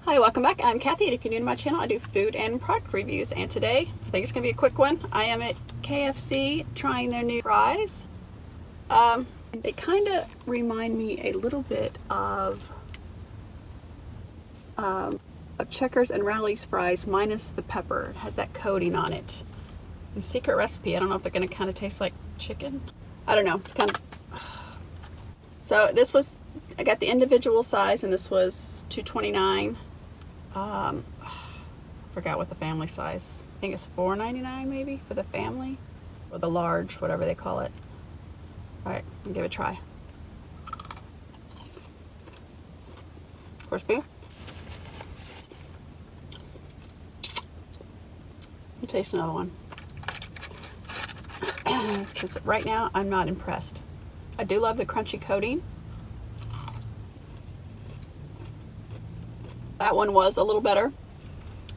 Hi, welcome back. I'm Kathy, and if you're new to my channel, I do food and product reviews, and today, I think it's going to be a quick one. I am at KFC trying their new fries. They kind of remind me a little bit of Checkers and Rally's fries minus the pepper. It has that coating on it. And secret recipe, I don't know if they're going to kind of taste like chicken. I don't know. It's kind of... So this was, I got the individual size, and this was $2.29. Forgot what the family size. I think it's $4.99 maybe for the family, or the large, whatever they call it. All right, I'll give it a try. Crispy. I'll taste another one. Because right now I'm not impressed. I do love the crunchy coating. That one was a little better.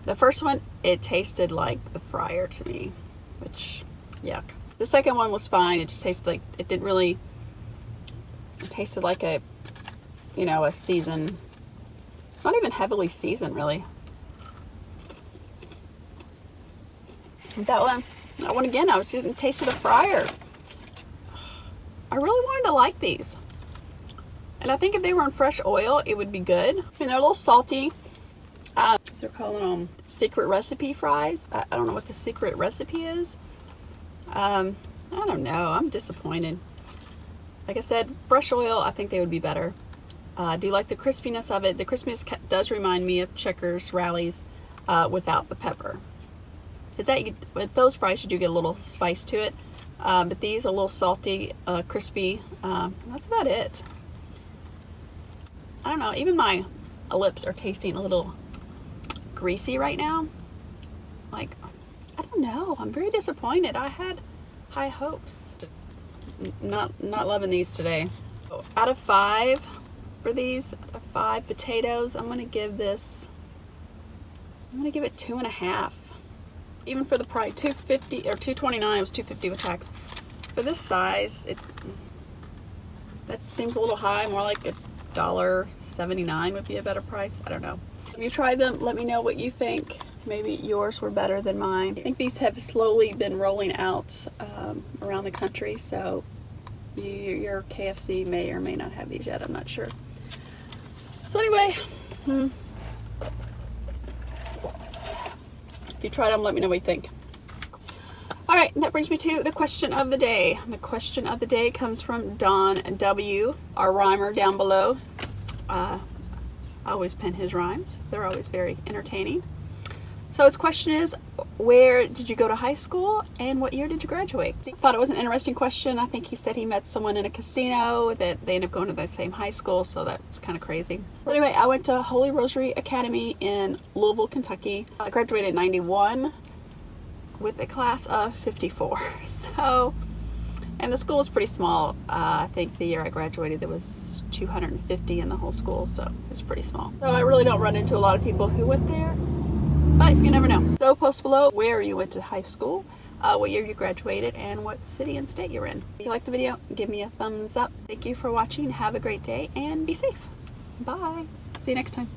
The first one, it tasted like the fryer to me, which, yuck. The second one was fine. It just tasted like, it didn't really, it tasted like a, you know, a seasoned, it's not even heavily seasoned really. That one again, I was getting the taste of the fryer. I really wanted to like these. And I think if they were in fresh oil, it would be good. I mean, they're a little salty. They're calling them secret recipe fries. I don't know what the secret recipe is. I don't know. I'm disappointed. Like I said, fresh oil, I think they would be better. I do like the crispiness of it. The crispiness does remind me of Checkers, Rally's, without the pepper. With those fries, you do get a little spice to it. But these are a little salty, crispy. That's about it. I don't know, even my lips are tasting a little greasy right now. Like, I don't know, I'm very disappointed. I had high hopes. Not loving these today. Out of 5 for these, out of 5 potatoes, I'm gonna give it 2.5. Even for the price, $2.50 or $2.29, it was $2.50 with tax. For this size, that seems a little high, more like $1.79 would be a better price. I don't know. If you try them, let me know what you think. Maybe yours were better than mine. I think these have slowly been rolling out around the country, so your KFC may or may not have these yet. I'm not sure. So anyway, if you tried them, let me know what you think. All right, that brings me to the question of the day. The question of the day comes from Don W., our rhymer down below. I always pen his rhymes. They're always very entertaining. So his question is, where did you go to high school and what year did you graduate? I thought it was an interesting question. I think he said he met someone in a casino that they ended up going to the same high school, so that's kind of crazy. But anyway, I went to Holy Rosary Academy in Louisville, Kentucky. I graduated in 91 with a class of 54. So, and the school was pretty small. I think the year I graduated there was 250 in the whole school, so it was pretty small. So I really don't run into a lot of people who went there, but you never know. So post below where you went to high school, what year you graduated, and what city and state you're in. If you liked the video, give me a thumbs up. Thank you for watching. Have a great day and be safe. Bye. See you next time.